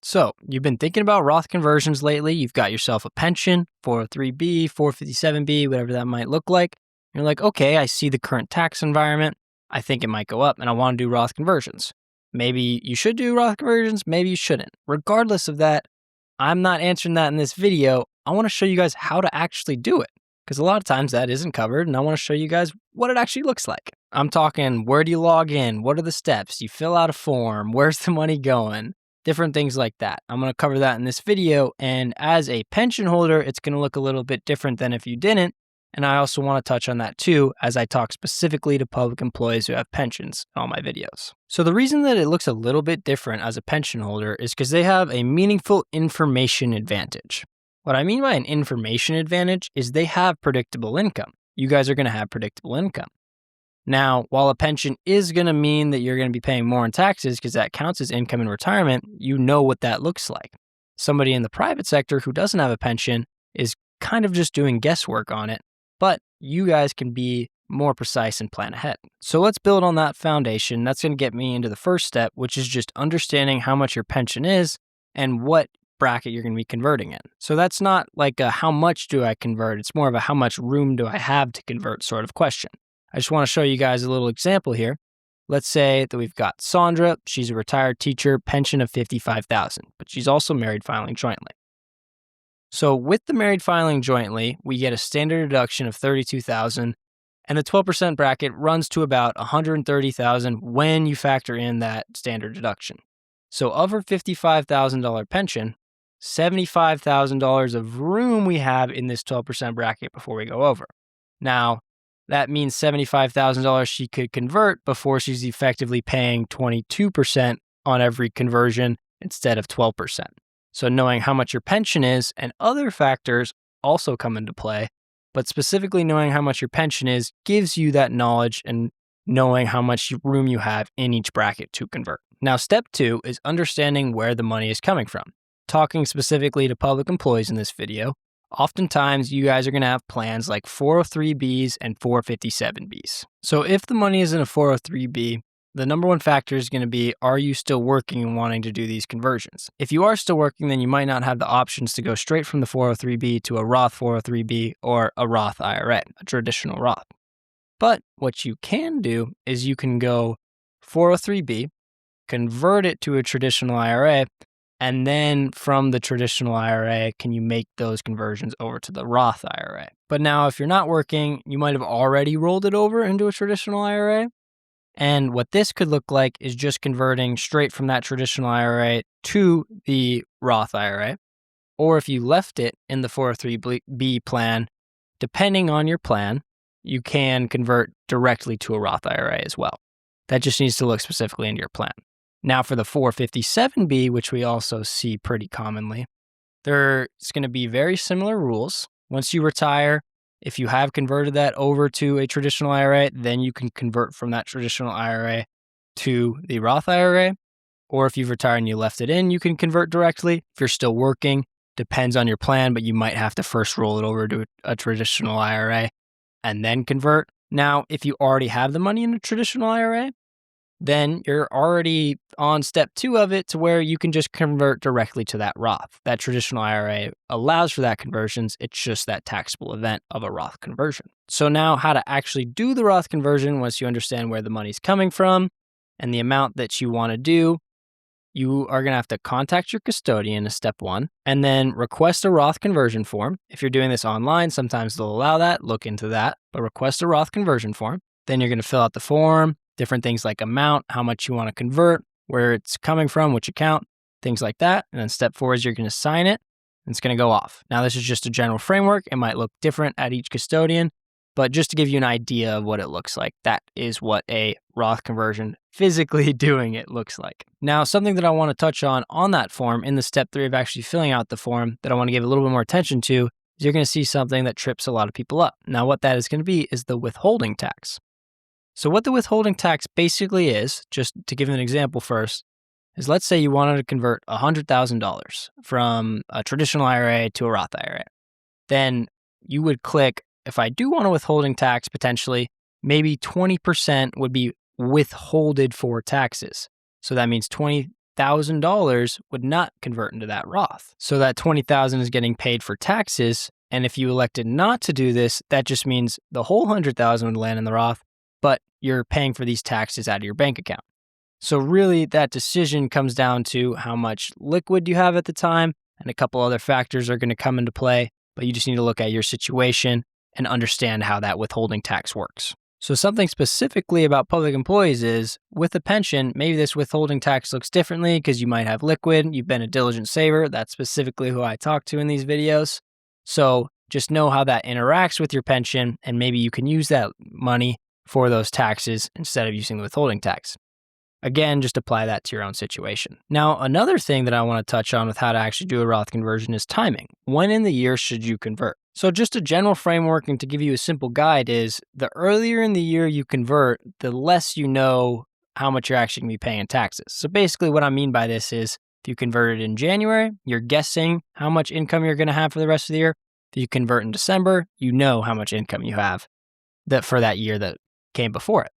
So, you've been thinking about Roth conversions lately. You've got yourself a pension, 403B, 457B, whatever that might look like. You're like, okay, I see the current tax environment. I think it might go up and I want to do Roth conversions. Maybe you should do Roth conversions, maybe you shouldn't. Regardless of that, I'm not answering that in this video. I want to show you guys how to actually do it because a lot of times that isn't covered, and I want to show you guys what it actually looks like. I'm talking, where do you log in? What are the steps? You fill out a form. Where's the money going? Different things like that. I'm going to cover that in this video. And as a pension holder, it's going to look a little bit different than if you didn't. And I also want to touch on that too, as I talk specifically to public employees who have pensions in all my videos. So the reason that it looks a little bit different as a pension holder is because they have a meaningful information advantage. What I mean by an information advantage is they have predictable income. You guys are going to have predictable income. Now, while a pension is going to mean that you're going to be paying more in taxes because that counts as income in retirement, you know what that looks like. Somebody in the private sector who doesn't have a pension is kind of just doing guesswork on it, but you guys can be more precise and plan ahead. So let's build on that foundation. That's going to get me into the first step, which is just understanding how much your pension is and what bracket you're going to be converting in. So that's not like a how much do I convert? It's more of a how much room do I have to convert sort of question. I just want to show you guys a little example here. Let's say that we've got Sandra. She's a retired teacher, pension of $55,000, but she's also married filing jointly. So with the married filing jointly, we get a standard deduction of $32,000, and the 12% bracket runs to about $130,000 when you factor in that standard deduction. So of her $55,000 pension, $75,000 of room we have in this 12% bracket before we go over. Now, that means $75,000 she could convert before she's effectively paying 22% on every conversion instead of 12%. So knowing how much your pension is and other factors also come into play, but specifically knowing how much your pension is gives you that knowledge and knowing how much room you have in each bracket to convert. Now, step 2 is understanding where the money is coming from. Talking specifically to public employees in this video, oftentimes you guys are going to have plans like 403Bs and 457Bs. So if the money is in a 403B, the number one factor is going to be, are you still working and wanting to do these conversions? If you are still working, then you might not have the options to go straight from the 403B to a Roth 403B or a Roth IRA, a traditional Roth. But what you can do is you can go 403B, convert it to a traditional IRA, and then from the traditional IRA, can you make those conversions over to the Roth IRA? But now if you're not working, you might have already rolled it over into a traditional IRA. And what this could look like is just converting straight from that traditional IRA to the Roth IRA. Or if you left it in the 403B plan, depending on your plan, you can convert directly to a Roth IRA as well. That just needs to look specifically into your plan. Now for the 457B, which we also see pretty commonly, there's going to be very similar rules. Once you retire, if you have converted that over to a traditional IRA, then you can convert from that traditional IRA to the Roth IRA. Or if you've retired and you left it in, you can convert directly. If you're still working, depends on your plan, but you might have to first roll it over to a traditional IRA and then convert. Now, if you already have the money in a traditional IRA, then you're already on step 2 of it to where you can just convert directly to that Roth. That traditional IRA allows for that conversions. It's just that taxable event of a Roth conversion. So now how to actually do the Roth conversion once you understand where the money's coming from and the amount that you want to do, you are going to have to contact your custodian as step 1 and then request a Roth conversion form. If you're doing this online, sometimes they'll allow that. Look into that, but request a Roth conversion form. Then you're going to fill out the form. Different things like amount, how much you want to convert, where it's coming from, which account, things like that. And then step 4 is you're going to sign it and it's going to go off. Now, this is just a general framework. It might look different at each custodian, but just to give you an idea of what it looks like, that is what a Roth conversion physically doing it looks like. Now, something that I want to touch on that form in the step 3 of actually filling out the form that I want to give a little bit more attention to is you're going to see something that trips a lot of people up. Now, what that is going to be is the withholding tax. So what the withholding tax basically is, just to give an example first, is let's say you wanted to convert $100,000 from a traditional IRA to a Roth IRA. Then you would click, if I do want a withholding tax potentially, maybe 20% would be withholded for taxes. So that means $20,000 would not convert into that Roth. So that $20,000 is getting paid for taxes. And if you elected not to do this, that just means the whole $100,000 would land in the Roth, but you're paying for these taxes out of your bank account. So really that decision comes down to how much liquid you have at the time, and a couple other factors are going to come into play, but you just need to look at your situation and understand how that withholding tax works. So something specifically about public employees is, with a pension, maybe this withholding tax looks differently because you might have liquid, you've been a diligent saver. That's specifically who I talk to in these videos. So just know how that interacts with your pension, and maybe you can use that money for those taxes instead of using the withholding tax. Again, just apply that to your own situation. Now, another thing that I want to touch on with how to actually do a Roth conversion is timing. When in the year should you convert? So just a general framework and to give you a simple guide is the earlier in the year you convert, the less you know how much you're actually going to be paying in taxes. So basically what I mean by this is if you converted in January, you're guessing how much income you're going to have for the rest of the year. If you convert in December, you know how much income you have for that year that came before it.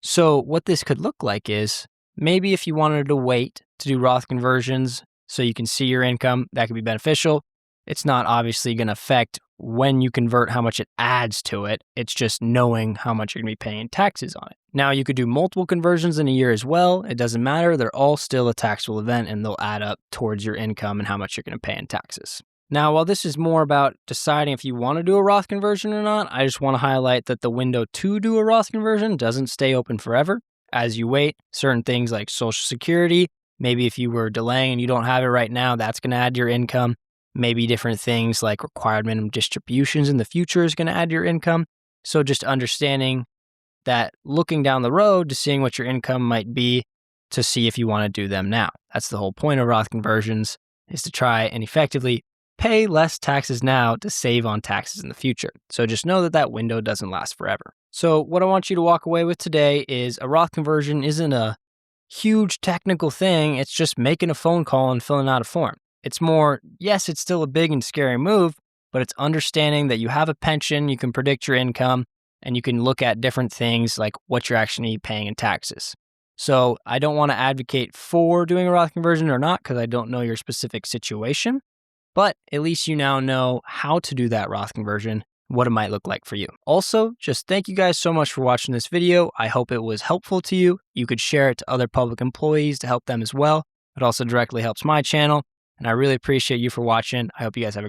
So what this could look like is maybe if you wanted to wait to do Roth conversions so you can see your income, that could be beneficial. It's not obviously going to affect when you convert how much it adds to it. It's just knowing how much you're going to be paying taxes on it. Now you could do multiple conversions in a year as well. It doesn't matter. They're all still a taxable event and they'll add up towards your income and how much you're going to pay in taxes. Now, while this is more about deciding if you want to do a Roth conversion or not, I just want to highlight that the window to do a Roth conversion doesn't stay open forever. As you wait, certain things like Social Security, maybe if you were delaying and you don't have it right now, that's going to add to your income. Maybe different things like required minimum distributions in the future is going to add to your income. So just understanding that, looking down the road to seeing what your income might be to see if you want to do them now. That's the whole point of Roth conversions, is to try and effectively pay less taxes now to save on taxes in the future. So just know that that window doesn't last forever. So what I want you to walk away with today is a Roth conversion isn't a huge technical thing. It's just making a phone call and filling out a form. It's more, yes, it's still a big and scary move, but it's understanding that you have a pension, you can predict your income, and you can look at different things like what you're actually paying in taxes. So I don't want to advocate for doing a Roth conversion or not because I don't know your specific situation. But at least you now know how to do that Roth conversion, what it might look like for you. Also, just thank you guys so much for watching this video. I hope it was helpful to you. You could share it to other public employees to help them as well. It also directly helps my channel. And I really appreciate you for watching. I hope you guys have a